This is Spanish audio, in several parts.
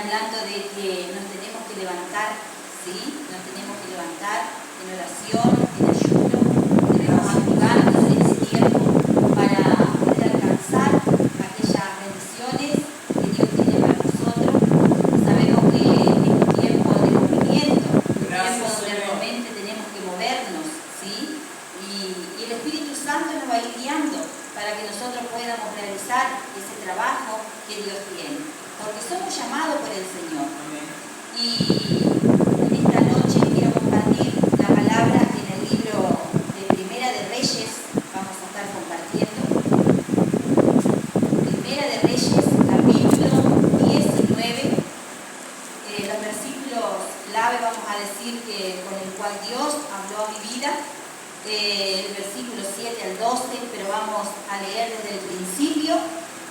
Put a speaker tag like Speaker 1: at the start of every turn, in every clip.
Speaker 1: hablando de que nos tenemos que levantar, ¿sí? Nos tenemos que levantar en oración, en ayuno, debemos activarnos en ese tiempo para poder alcanzar aquellas bendiciones que Dios tiene para nosotros. Sabemos que es un tiempo de movimiento, un tiempo donde realmente tenemos que movernos, ¿sí? Y el Espíritu Santo nos va a ir guiando para que nosotros podamos realizar ese trabajo que Dios tiene, porque somos llamados por el Señor. Y en esta noche quiero compartir la palabra en el libro de Primera de Reyes. Vamos a estar compartiendo Primera de Reyes, capítulo 19. Los versículos clave, vamos a decir, que con el cual Dios habló a mi vida, el versículo 7 al 12, pero vamos a leer desde el principio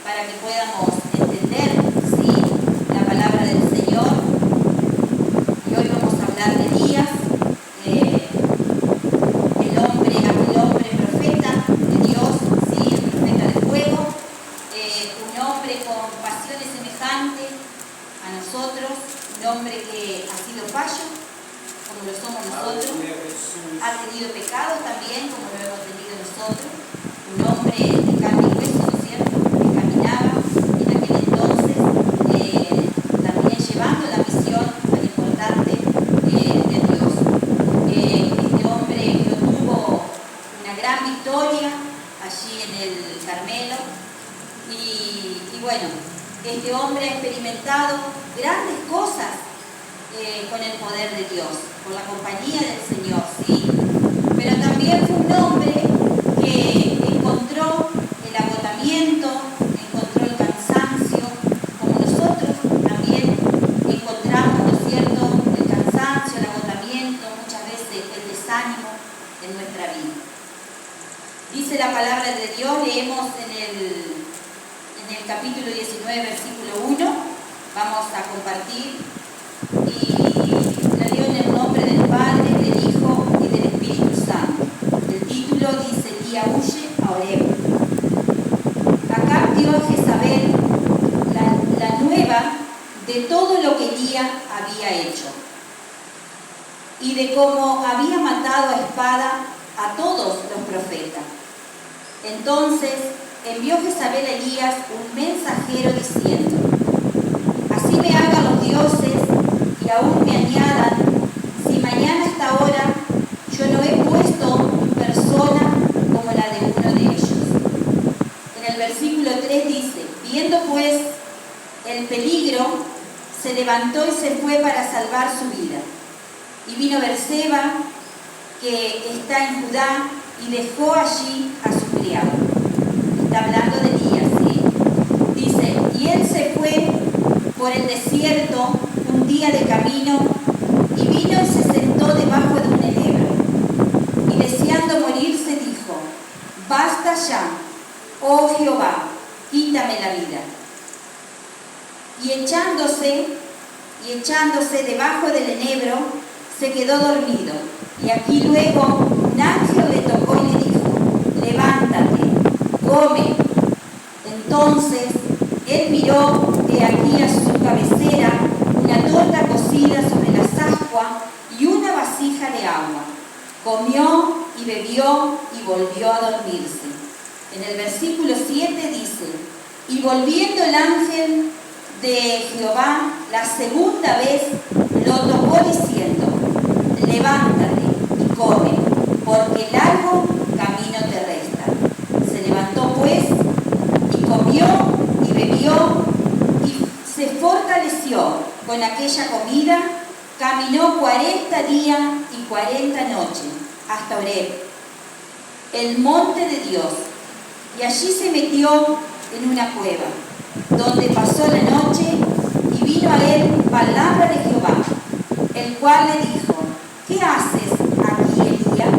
Speaker 1: para que podamos entender, ¿sí?, la palabra del Señor. Y hoy vamos a hablar de Elías, aquel hombre profeta de Dios, ¿sí?, el profeta de fuego, un hombre con pasiones semejantes a nosotros, un hombre que ha sido fallo, como lo somos nosotros, ha tenido pecado también, como lo hemos tenido nosotros, un hombre de carne y hueso, ¿no es cierto?, que caminaba en aquel entonces, también llevando la misión tan importante de Dios. Este hombre que obtuvo una gran victoria allí en el Carmelo, y bueno, este hombre ha experimentado grandes cosas con el poder de Dios, con la compañía del Señor, ¿sí? Pero también fue un hombre que encontró el agotamiento, encontró el cansancio, como nosotros también encontramos, ¿no es cierto?, el cansancio, el agotamiento, muchas veces el desánimo en nuestra vida. Dice la palabra de Dios, leemos en el capítulo 19, versículo 1, vamos a compartir. Y la leo en el nombre del Padre, del Hijo y del Espíritu Santo. El título dice: Elías huye a Oreb. Acab dio a Jezabel la nueva de todo lo que Elías había hecho y de cómo había matado a espada a todos los profetas. Entonces envió Jezabel a Elías un mensajero diciendo: así me hagan los dioses y aún me añadan, si mañana a esta hora yo no he puesto persona como la de uno de ellos. En el versículo 3 dice: viendo pues el peligro, se levantó y se fue para salvar su vida. Y vino Berseba, que está en Judá, y dejó allí a su criado. Está hablando de Elías, ¿sí? Dice: y él se fue por el desierto un día de camino, y vino y se sentó debajo de un enebro, y deseando morirse dijo: basta ya, oh Jehová, quítame la vida. Y echándose debajo del enebro, se quedó dormido. Y aquí luego un ángel le tocó y le dijo: levántate, come. Entonces él miró, de aquí a su cabecera, una torta cocida sobre las ascuas y una vasija de agua. Comió y bebió y volvió a dormirse. En el versículo 7 dice: y volviendo el ángel de Jehová la segunda vez, lo tocó diciendo: levántate y come, porque largo camino te resta. Se levantó pues y comió y bebió y se fortaleció con aquella comida. Caminó 40 días y 40 noches hasta Oreb, el monte de Dios, y allí se metió en una cueva, donde pasó la noche. Y vino a él palabra de Jehová, el cual le dijo: ¿qué haces aquí, Elías?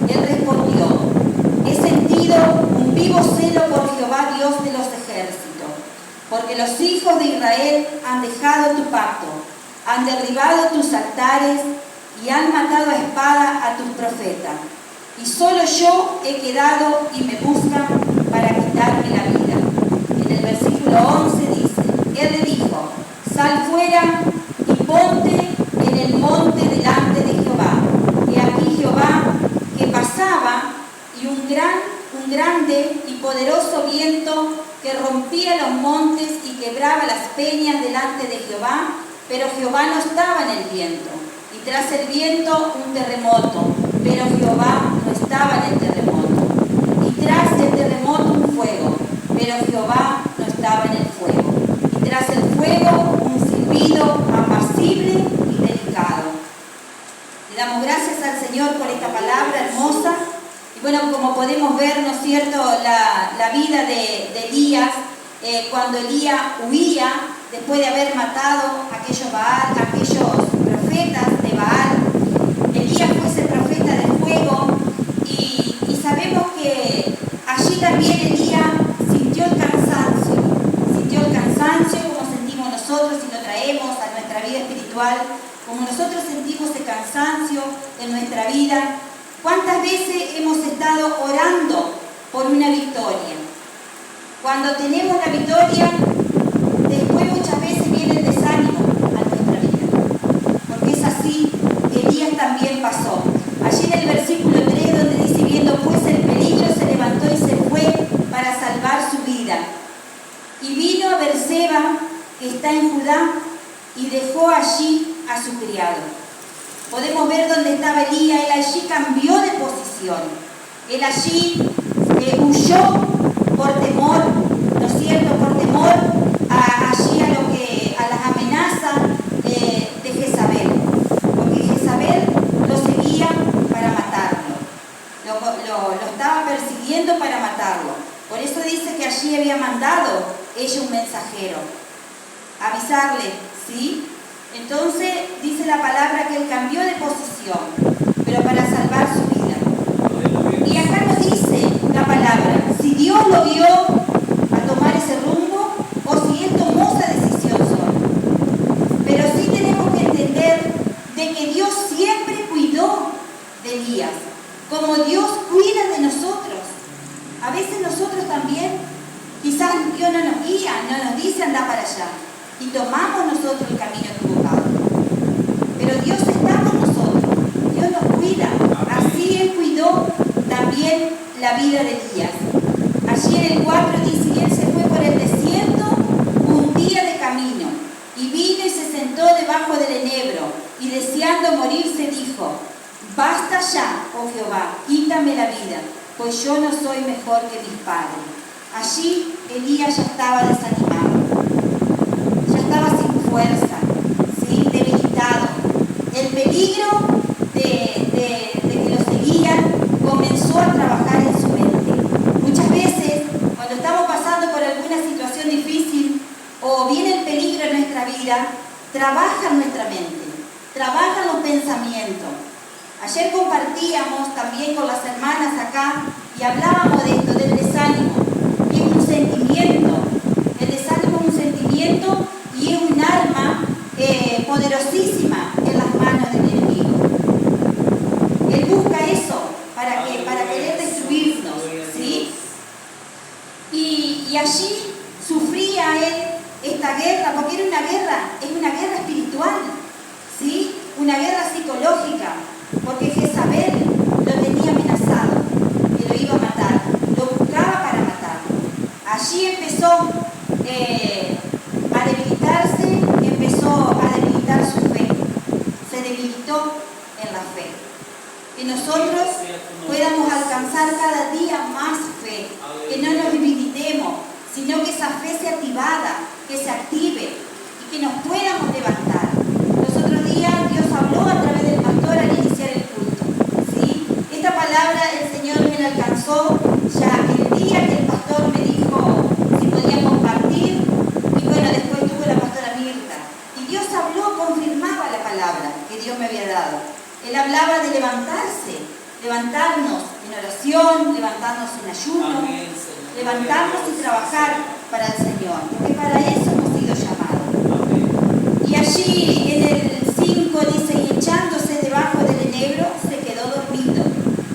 Speaker 1: Él respondió: he sentido un vivo celo por Jehová, Dios de los ejércitos, porque los hijos de Israel han dejado tu pacto, han derribado tus altares y han matado a espada a tus profetas. Y solo yo he quedado y me buscan para quitarme la vida. En el versículo 11 dice: él le dijo: sal fuera y ponte en el monte delante de Jehová. Y aquí Jehová que pasaba, y un grande y poderoso viento que rompía los montes y quebraba las peñas delante de Jehová, pero Jehová no estaba en el viento. Y tras el viento un terremoto, pero Jehová no estaba en el terremoto. Y tras el terremoto un fuego, pero Jehová no estaba en el fuego. Y tras el fuego un silbido apacible y delicado. Le damos gracias al Señor por esta palabra hermosa. Y bueno, como podemos ver, ¿no es cierto?, la vida de Elías, cuando Elías huía, después de haber matado a aquellos profetas de Baal. Elías fue ese profeta de fuego, y sabemos que allí también Elías sintió el cansancio como sentimos nosotros y lo traemos a nuestra vida espiritual, como nosotros sentimos el cansancio en nuestra vida. ¿Cuántas veces hemos estado orando por una victoria? Cuando tenemos la victoria, después muchas veces viene el desánimo a nuestra vida. Porque es así que Elías también pasó. Allí en el versículo 3, donde dice, viendo pues el peligro, se levantó y se fue para salvar su vida. Y vino a Beerseba, que está en Judá, y dejó allí a su criado. Podemos ver dónde estaba Elías. Él allí cambió de posición. Él allí huyó por temor, ¿no es cierto?, por temor a las amenazas de Jezabel. Porque Jezabel lo seguía para matarlo. Lo estaba persiguiendo para matarlo. Por eso dice que allí había mandado ella un mensajero. Avisarle, ¿sí? Entonces dice la palabra que él cambió de posición, pero para salvar su vida. Y acá nos dice la palabra, si Dios lo vio a tomar ese rumbo o si él tomó esa decisión solo. Pero sí tenemos que entender de que Dios siempre cuidó de Elías, como Dios cuida de nosotros. A veces nosotros también, quizás Dios no nos guía, no nos dice anda para allá, y tomamos nosotros el camino equivocado. Pero Dios está con nosotros, Dios nos cuida. Así Él cuidó también la vida de Elías. Allí en el 4 dice, y él se fue por el desierto un día de camino, y vino y se sentó debajo del enebro, y deseando morirse dijo, basta ya, oh Jehová, quítame la vida, pues yo no soy mejor que mis padres. Allí Elías ya estaba desanimado. Estaba sin fuerza, ¿sí?, debilitado. El peligro de que lo seguían comenzó a trabajar en su mente. Muchas veces, cuando estamos pasando por alguna situación difícil o viene el peligro en nuestra vida, trabaja nuestra mente, trabajan los pensamientos. Ayer compartíamos también con las hermanas acá y hablábamos de esto, del desánimo. Y es un sentimiento. El desánimo es un sentimiento y es un arma poderosísima en las manos del enemigo. Él busca eso para querer destruirnos, ¿sí? Y allí sufría él esta guerra, porque era una guerra espiritual, ¿sí? Una guerra psicológica, porque Jezabel lo tenía amenazado, que lo iba a matar, lo buscaba para matarlo. Allí empezó a debilitarse, empezó a debilitar su fe, se debilitó en la fe. Que nosotros podamos alcanzar cada día más fe, que no nos debilitemos, sino que esa fe sea activada, que se active y que nos podamos levantar. Los otros días Dios habló a través del pastor al iniciar el culto, ¿sí? Esta palabra el Señor me la alcanzó ya el día que el pastor me dijo si podía compartir, y bueno, después tuvo la pastora Mirta. Y Dios habló, confirmaba la palabra que Dios me había dado. Él hablaba de levantarse, levantarnos en oración, levantarnos en ayuno, amén, levantarnos y trabajar para el Señor, porque para eso hemos sido llamados. Amén. Y allí en el 5 dice, y echándose debajo del enebro se quedó dormido.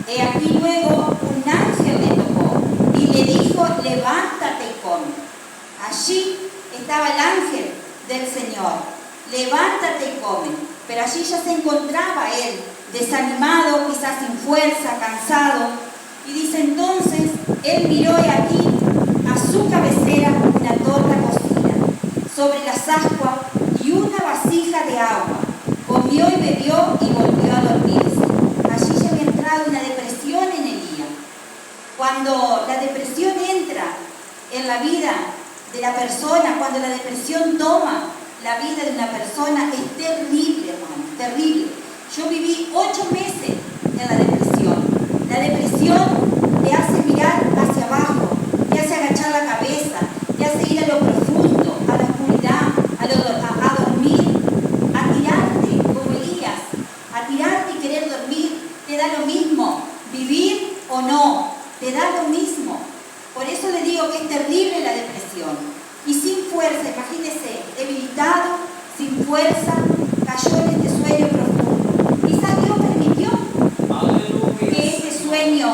Speaker 1: He aquí luego un ángel le tocó y le dijo, levántate y come. Allí estaba el ángel del Señor, levántate y come. Pero allí ya se encontraba él, desanimado, quizás sin fuerza, cansado. Y dice entonces, él miró y aquí a su cabecera una torta cocida, sobre las ascuas y una vasija de agua. Comió y bebió y volvió a dormirse. Allí ya había entrado una depresión en Elías. Cuando la depresión entra en la vida de la persona, cuando la depresión toma la vida de una persona, es terrible, hermano, terrible. Yo viví 8 meses en la depresión. La depresión te hace mirar hacia abajo, te hace agachar la cabeza, te hace ir a lo profundo, a la oscuridad, a dormir, a tirarte como Elías, a tirarte y querer dormir. Te da lo mismo vivir o no, te da lo mismo. Por eso le digo que es terrible la depresión. Y sin fuerza, imagínese, debilitado, sin fuerza, cayó en este sueño profundo. Quizás Dios permitió que este sueño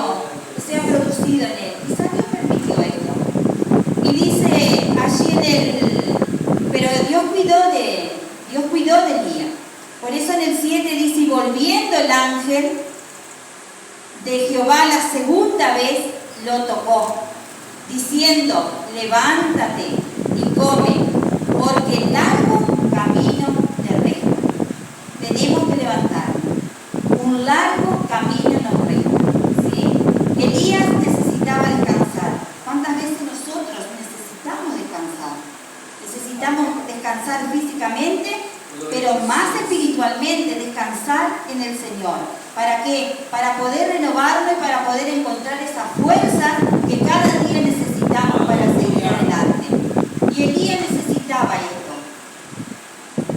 Speaker 1: sea producido en él. Quizás Dios permitió esto. Y dice allí pero Dios cuidó de Elías. Por eso en el 7 dice, y volviendo el ángel de Jehová la segunda vez lo tocó, diciendo, levántate y come, porque el largo camino te resta. Tenemos que levantarnos. Un largo camino nos resta. ¿Sí? Elías necesitaba descansar. ¿Cuántas veces nosotros necesitamos descansar? Necesitamos descansar físicamente, pero más espiritualmente, descansar en el Señor. ¿Para qué? Para poder renovarnos y para poder encontrar esa fuerza que cada día necesitamos para seguir adelante. Y Elías necesitaba esto.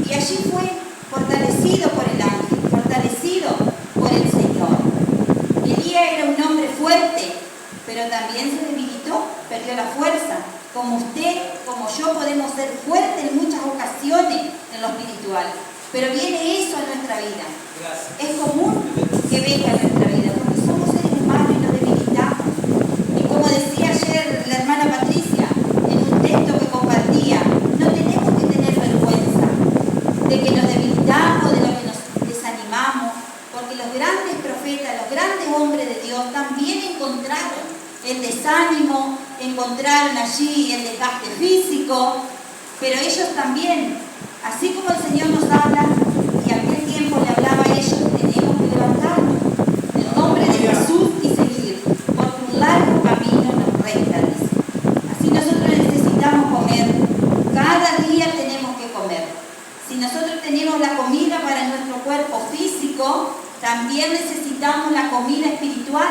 Speaker 1: Y allí fue fortalecido por el ángel, fortalecido por el Señor. Elías era un hombre fuerte, pero también se debilitó, perdió la fuerza. Como usted, como yo, podemos ser fuertes en muchas ocasiones en lo espiritual. Pero viene eso a nuestra vida. Gracias. Es común que venga a nuestra vida, porque somos seres humanos y nos debilitamos. Y como decía ayer la hermana Patricia, en un texto que compartía, no tenemos que tener vergüenza de que nos debilitamos, de lo que nos desanimamos, porque los grandes profetas, los grandes hombres de Dios también encontraron el desánimo, encontraron allí el desgaste físico, pero ellos también, así como el Señor nos habla, y aquel tiempo le hablaba a ellos, tenemos que levantarnos en el nombre de Jesús y seguir, porque un largo camino nos resta, dice. Así nosotros necesitamos comer, cada día tenemos que comer. Si nosotros tenemos la comida para nuestro cuerpo físico, también necesitamos la comida espiritual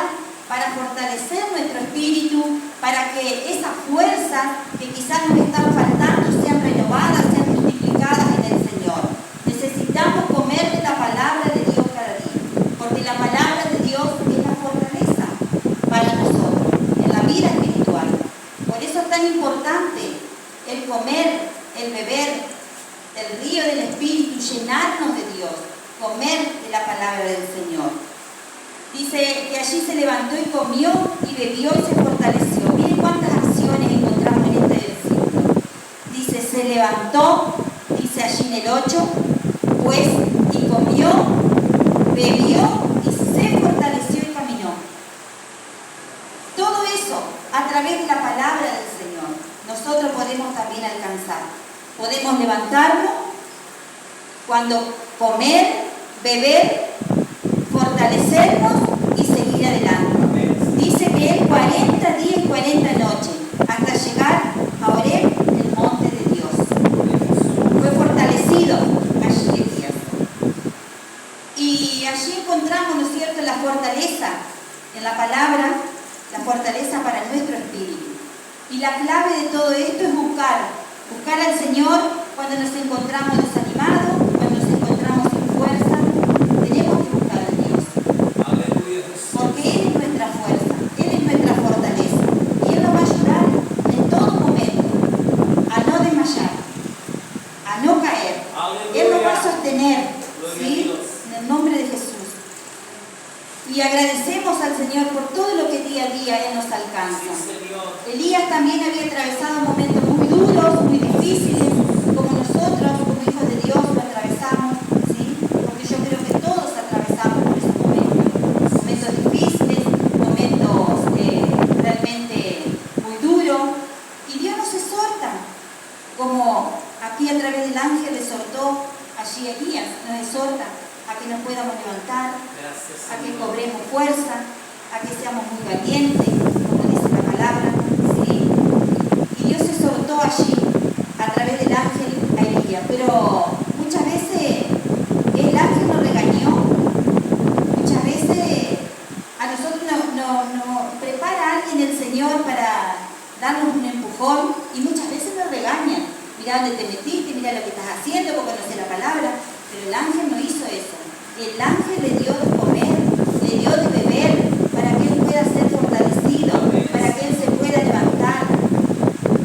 Speaker 1: para fortalecer nuestro espíritu, para que esas fuerzas que quizás nos están faltando sean renovadas, sean multiplicadas en el Señor. Necesitamos comer de la palabra de Dios cada día, porque la palabra de Dios es la fortaleza para nosotros, en la vida espiritual. Por eso es tan importante el comer, el beber, el río del Espíritu, llenarnos de Dios, comer de la palabra del Señor. Dice que allí se levantó y comió y bebió y se fortaleció. Miren cuántas acciones encontramos en este versículo. Dice, se levantó, dice allí en el 8, pues, y comió, bebió y se fortaleció y caminó. Todo eso a través de la palabra del Señor nosotros podemos también alcanzar. Podemos levantarnos cuando comer, beber, fortalecernos y seguir adelante. Dice que él 40 días y 40 noches hasta llegar a Horeb, el monte de Dios. Fue fortalecido allí Elías. Y allí encontramos, ¿no es cierto?, la fortaleza en la palabra, la fortaleza para nuestro espíritu. Y la clave de todo esto es buscar al Señor cuando nos encontramos desanimados, cuando nos encontramos sin fuerza. Tenemos que buscar a Dios. Porque Él es nuestra fuerza, Él es nuestra fortaleza. Y Él nos va a ayudar en todo momento a no desmayar, a no caer. Él nos va a sostener, ¿sí?, en el nombre de Jesús. Y agradecemos al Señor por todo lo que día a día Él nos alcanza. Elías también había atravesado momentos muy duros, muy difíciles, como nosotros, como hijos de Dios, allí Elías nos exhorta a que nos podamos levantar,
Speaker 2: Gracias,
Speaker 1: a que
Speaker 2: Señor.
Speaker 1: cobremos fuerza, a que seamos muy valientes, como dice la palabra, ¿sí? Y Dios exhortó allí a través del ángel a Elías, pero muchas veces el ángel nos regañó, muchas veces a nosotros nos prepara alguien el Señor para darnos un empujón y muchas veces nos regañan. Mira dónde te metiste, mira lo que estás haciendo, porque no sé la palabra. Pero el ángel no hizo eso. El ángel le dio de comer, le dio de beber, para que él pueda ser fortalecido, para que él se pueda levantar.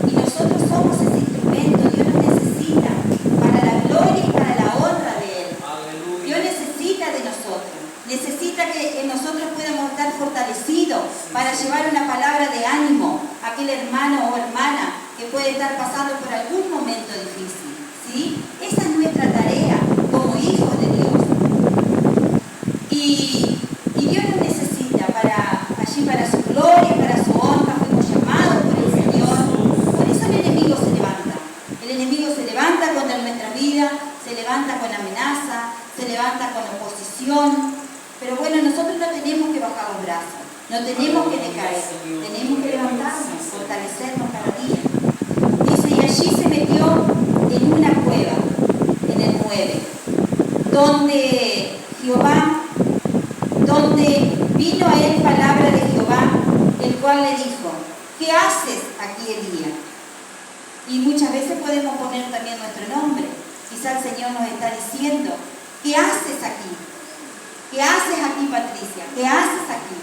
Speaker 1: Y nosotros somos ese instrumento. Dios nos necesita para la gloria y para la honra de él.
Speaker 2: Aleluya.
Speaker 1: Dios necesita de nosotros. Necesita que nosotros podamos estar fortalecidos para llevar una palabra de ánimo a aquel hermano o hermana que puede estar pasando por algún momento difícil, ¿sí? Esa es nuestra tarea como hijos de Dios. Y Dios nos necesita para su gloria, para su honra. Fuimos llamados por el Señor. Por eso el enemigo se levanta. El enemigo se levanta contra nuestra vida, se levanta con amenaza, se levanta con oposición. Pero bueno, nosotros no tenemos que bajar los brazos, no tenemos que decaer, tenemos que levantarnos, fortalecernos cada día. Dice, y allí se metió en una cueva, en el 9, donde vino a él palabra de Jehová, el cual le dijo, ¿qué haces aquí, Elías? Y muchas veces podemos poner también nuestro nombre. Quizá el Señor nos está diciendo, ¿qué haces aquí? ¿Qué haces aquí, Patricia? ¿Qué haces aquí?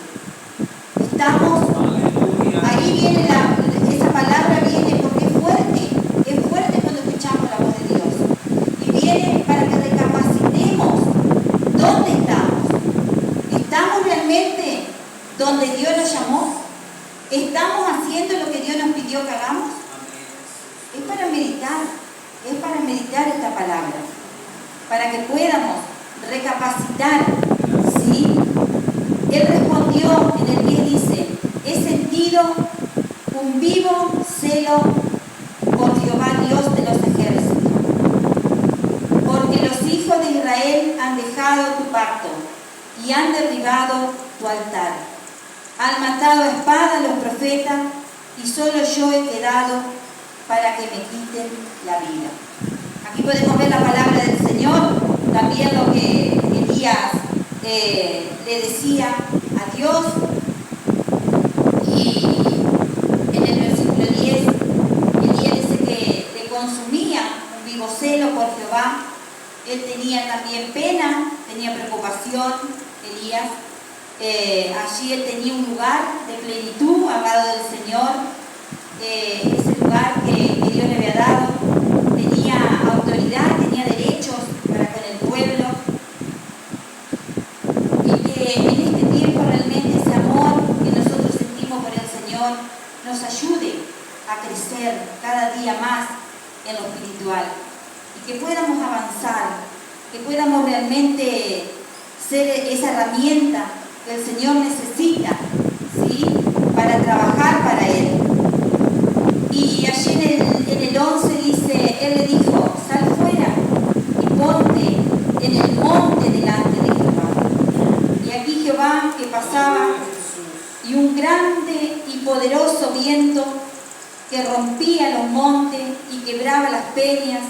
Speaker 1: Estamos, ahí viene esa palabra viene porque es fuerte cuando escuchamos la voz de Dios. Y viene para que recapacitemos dónde estamos. ¿Estamos realmente donde Dios nos llamó? ¿Estamos haciendo lo que Dios nos pidió que hagamos? Es para meditar esta palabra, para que podamos recapacitar, ¿sí? Él respondió en el 10, dice, he sentido un vivo celo por Jehová Dios de los ejércitos, porque los hijos de Israel han dejado tu pacto y han derribado tu altar. Han matado a espada a los profetas y solo yo he quedado para que me quiten la vida. Aquí podemos ver la palabra del Señor, también lo que Elías le decía a Dios. Y en el versículo 10, Elías dice que le consumía un vivo celo por Jehová. Él tenía también pena, tenía preocupación, Elías. Allí él tenía un lugar de plenitud al lado del Señor, ese lugar que Dios le había dado, tenía autoridad, tenía derechos para con el pueblo, y que en este tiempo realmente ese amor que nosotros sentimos por el Señor nos ayude a crecer cada día más en lo espiritual, y que podamos avanzar, que podamos realmente ser esa herramienta que el Señor necesita, ¿sí? Para trabajar para Él. Y allí en el 11 dice, Él le dijo, sal fuera y ponte en el monte delante de Jehová. Y aquí Jehová que pasaba, y un grande y poderoso viento que rompía los montes y quebraba las peñas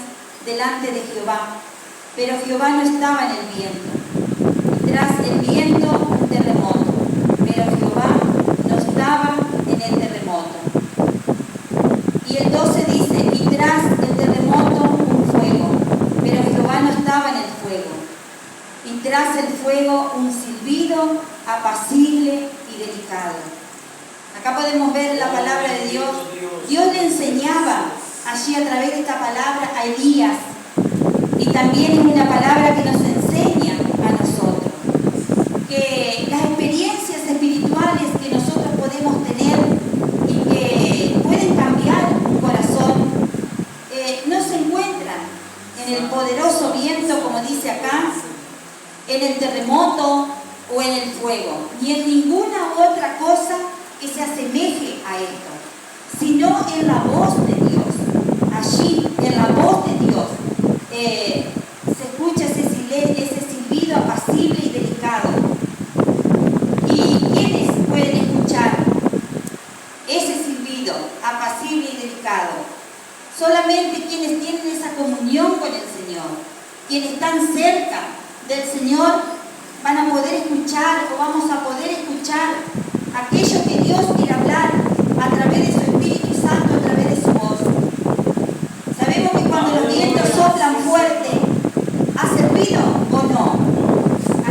Speaker 1: delante de Jehová. Pero Jehová no estaba en el viento. Y tras el viento un terremoto, pero Jehová no estaba en el terremoto. Y el 12 dice, y tras el terremoto un fuego, pero Jehová no estaba en el fuego. Y tras el fuego un silbido apacible y delicado. Acá podemos ver la palabra de Dios. Dios le enseñaba allí a través de esta palabra a Elías. Y también es una palabra que nos enseña a nosotros. Que las experiencias espirituales que nosotros podemos tener y que pueden cambiar un corazón, no se encuentran en el poderoso viento, como dice acá, en el terremoto o en el fuego, ni en ninguna otra cosa que se asemeje a esto, sino en la voz de Dios. Allí, en la voz de Dios, se escucha Solamente quienes tienen esa comunión con el Señor, quienes están cerca del Señor, van a poder escuchar o vamos a poder escuchar aquello que Dios quiere hablar a través de su Espíritu Santo, a través de su voz. Sabemos que cuando los vientos soplan fuerte, ¿hace ruido o no?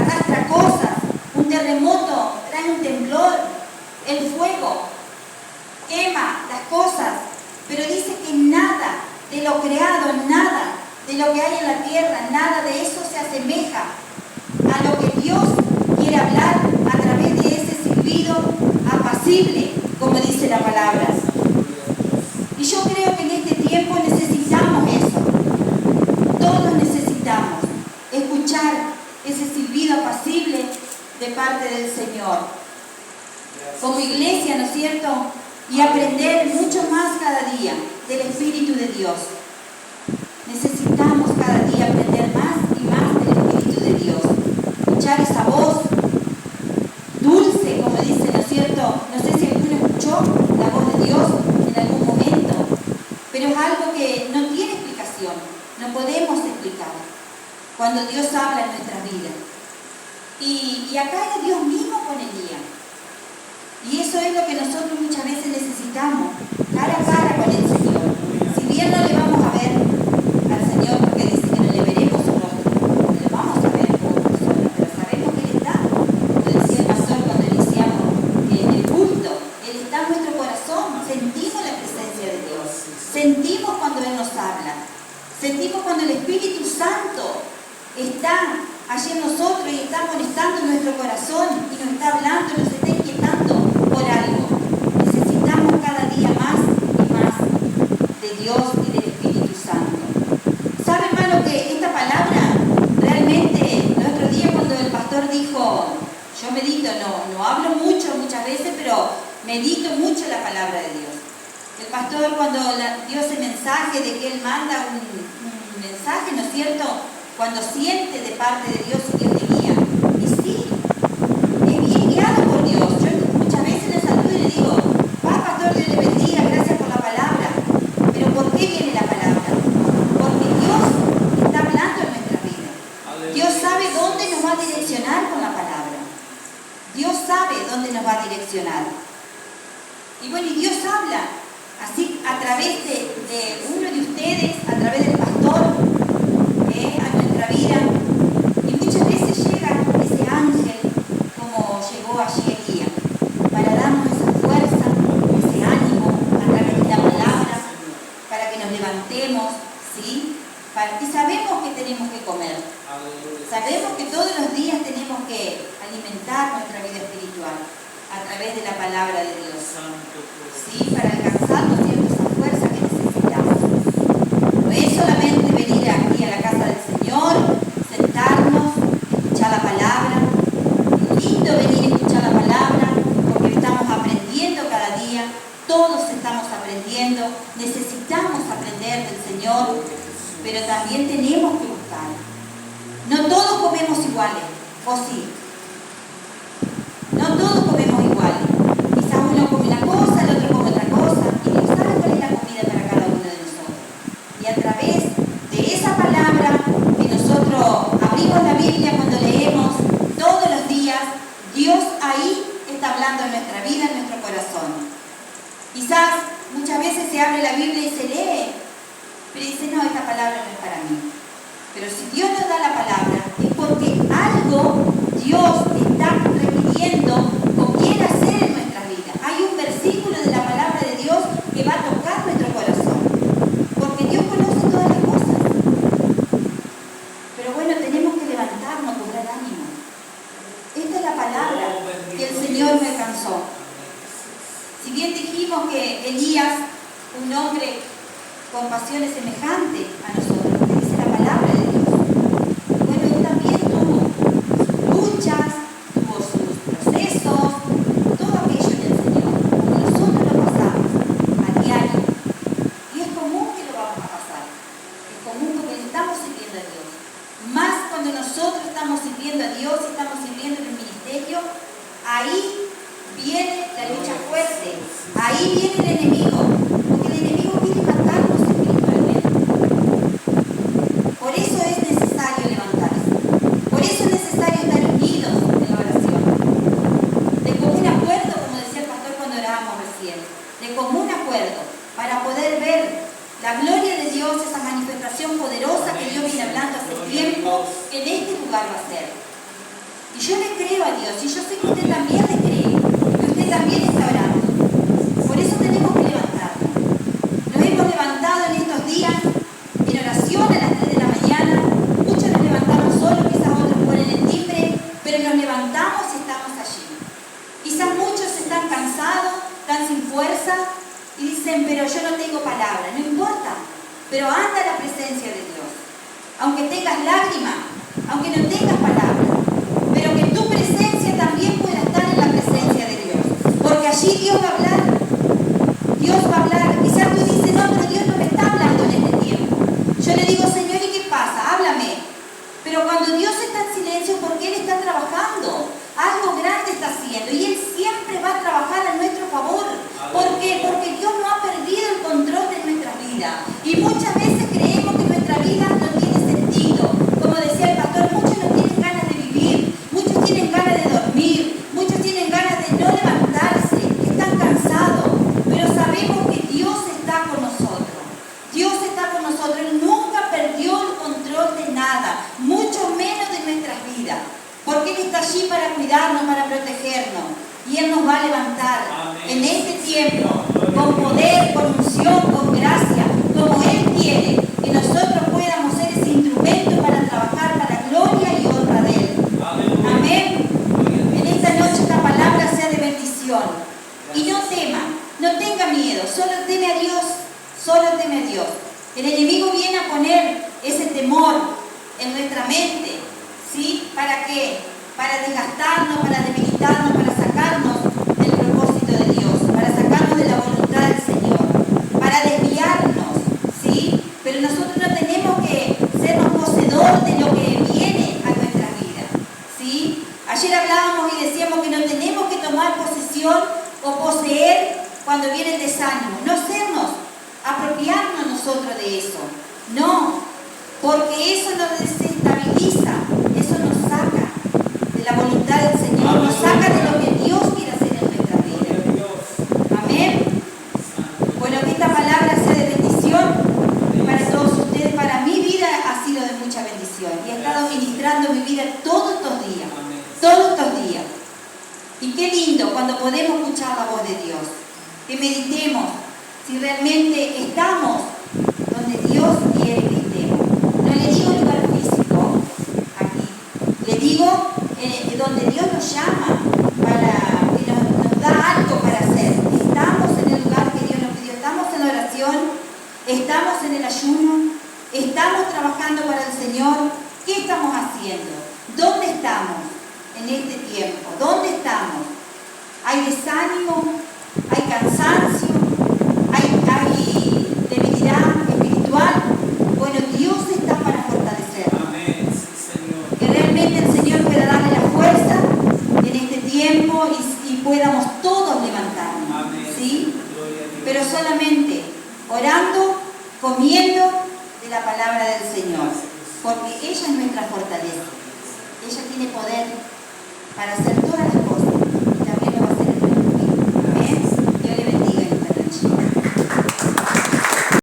Speaker 1: Arrastra cosas, un terremoto trae un temblor, el fuego quema las cosas, pero dice que nada de lo creado, nada de lo que hay en la tierra, nada de eso se asemeja a lo que Dios quiere hablar a través de ese silbido apacible, como dice la palabra. Y yo creo que en este tiempo necesitamos eso. Todos necesitamos escuchar ese silbido apacible de parte del Señor. Como iglesia, ¿no es cierto? Y aprender mucho más cada día del Espíritu de Dios. Necesitamos cada día aprender más y más del Espíritu de Dios. Escuchar esa voz dulce, como dice, ¿no es cierto? No sé si alguno escuchó la voz de Dios en algún momento, pero es algo que no tiene explicación, no podemos explicar cuando Dios habla en nuestras vidas. Y acá es Dios mismo con el día. Y eso es lo que nosotros muchas veces necesitamos, cara a cara con el Señor. Si bien no le vamos a ver al Señor, porque dice que no le veremos su rostro, no le vamos a ver como persona, pero sabemos que Él está. Como decía el pastor cuando iniciamos el culto, Él está en nuestro corazón, sentimos la presencia de Dios, sentimos cuando Él nos habla, sentimos cuando el Espíritu Santo está allí en nosotros y está molestando en nuestro corazón y nos está hablando, nos está inquietando por algo. Necesitamos cada día más y más de Dios y del Espíritu Santo. ¿Sabe, hermano, que esta palabra realmente, el otro día cuando el pastor dijo, yo medito, no hablo mucho muchas veces, pero medito mucho la palabra de Dios. El pastor cuando dio ese mensaje de que él manda un mensaje, ¿no es cierto?, cuando siente de parte de Dios y Dios te guía. Y sí, es bien guiado por Dios. Yo muchas veces le saludo y le digo, pastor, Dios le bendiga, gracias por la palabra. Pero ¿por qué viene la palabra? Porque Dios está hablando en nuestra vida. Dios sabe dónde nos va a direccionar con la palabra. Dios sabe dónde nos va a direccionar. Y bueno, y Dios habla así a través de uno de ustedes, a través del pastor, a nuestra vida, y muchas veces llega ese ángel como llegó allí Elías para darnos esa fuerza, ese ánimo a través de la palabra, para que nos levantemos, ¿sí? Y sabemos que tenemos que comer, sabemos que todos los días tenemos que alimentar nuestra vida espiritual a través de la palabra de Dios, ¿sí? Para alcanzar, ¿no es cierto?, esa fuerza que necesitamos. No es solamente venir aquí a la casa del Señor, sentarnos, escuchar la palabra. Es lindo venir a escuchar la palabra porque estamos aprendiendo cada día, todos estamos aprendiendo, necesitamos aprender del Señor, pero también tenemos que buscar. No todos comemos iguales, ¿o sí? No todos comemos iguales. Quizás uno come una cosa, el otro come otra cosa, y Dios sabe cuál es la comida para cada uno de nosotros. Y a través de esa palabra que nosotros abrimos la Biblia cuando leemos todos los días, Dios ahí está hablando en nuestra vida, en nuestro corazón. Quizás muchas veces se abre la Biblia y se lee, pero dice, no, esta palabra no es para mí. Pero si Dios nos da la palabra, es porque algo Dios está requiriendo o quiere hacer en nuestras vidas. Hay un versículo de la palabra de Dios que va a tocar nuestro corazón, porque Dios conoce todas las cosas. Pero bueno, tenemos que levantarnos, cobrar ánimo. Esta es la palabra que el Señor me alcanzó. Si bien dijimos que Elías, un hombre con pasiones semejantes a nosotros, que dice la palabra de Dios, bueno, él también tuvo luchas, tuvo sus procesos, todo aquello en el Señor, como nosotros lo pasamos a diario. Y es común que lo vamos a pasar, es común porque le estamos sirviendo a Dios. Más cuando nosotros estamos sirviendo a Dios, estamos sirviendo en el ministerio, ahí viene la lucha fuerte, ahí viene el enemigo, porque el enemigo quiere matarnos espiritualmente. tiempo, en este lugar va a ser. Y yo le creo a Dios, y yo sé que usted también le cree, que usted también está orando. Por eso tenemos que levantarnos. Nos hemos levantado en estos días en oración a las 3 de la mañana. Muchos nos levantamos solos, quizás otros ponen el timbre, pero nos levantamos y estamos allí. Quizás muchos están cansados, están sin fuerza y dicen, pero yo no tengo palabra. No importa, pero anda a la presencia de Dios. Aunque tengas lágrimas, aunque no tengas palabra, pero que tu presencia también pueda estar en la presencia de Dios. Porque allí Dios va a hablar. Dios va a hablar. Quizás tú dices, no, pero Dios no me está hablando en este tiempo. Yo le digo, Señor, ¿y qué pasa? Háblame. Pero cuando Dios está en silencio, porque Él está trabajando. Algo grande está haciendo. Y Él siempre va a trabajar a nuestro favor. ¿Por qué? Porque Dios no ha perdido el control de nuestra vida. Y muchas veces creemos que nuestra vida no tiene sentido. Como decía el pastor, muchos no tienen ganas de vivir. Muchos tienen ganas de dormir. Muchos tienen ganas de no levantarse. Están cansados. Pero sabemos que Dios está con nosotros. Dios está con nosotros. Él nunca perdió el control de nada. Mucho menos de nuestras vidas. Porque Él está allí para cuidarnos, para protegernos. Y Él nos va a levantar. Amén. En este tiempo, con poder, con unción, con gracia, como Él quiere, que nosotros podamos ser ese instrumento para trabajar para gloria y honra de Él. Amén. Amén. En esta noche esta palabra sea de bendición. Y no tema, no tenga miedo, solo teme a Dios, solo teme a Dios. El enemigo viene a poner ese temor en nuestra mente, ¿sí? ¿Para qué? Para desgastarnos, para debilitarnos, para sacarnos del propósito de Dios, para sacarnos de la voluntad del Señor, para desviarnos, ¿sí? Pero nosotros no tenemos que sernos poseedores de lo que viene a nuestra vida, ¿sí? Ayer hablábamos y decíamos que no tenemos que tomar posesión o poseer cuando viene el desánimo, no sernos, apropiarnos nosotros de eso, no, porque eso nos desestabiliza, eso nos saca de la voluntad del Señor, nos saca de lo que Dios quiere hacer en nuestra vida. Amén. Bueno, que esta palabra sea de bendición para todos ustedes. Para mi vida ha sido de mucha bendición y he estado ministrando mi vida todos estos días, todos estos días. Y qué lindo cuando podemos escuchar la voz de Dios, que meditemos si realmente estamos donde Dios quiere que estemos. No le digo lugar físico aquí, le digo donde Dios nos llama, para que nos da algo para hacer. Estamos en el lugar que Dios nos pidió, estamos en la oración, estamos en el ayuno, estamos trabajando para el Señor. ¿Qué estamos haciendo? ¿Dónde estamos en este tiempo? ¿Dónde estamos? ¿Hay desánimo? ¿Hay cansancio? ¿Hay debilidad espiritual? Bueno, Dios está para fortalecer. Amén, sí, Señor. Que realmente el Señor pueda darle la fuerza en este tiempo y podamos todos levantarnos. Amén. ¿Sí? Pero solamente orando, comiendo de la palabra del Señor. Porque ella es nuestra fortaleza. Ella tiene poder para hacer todas las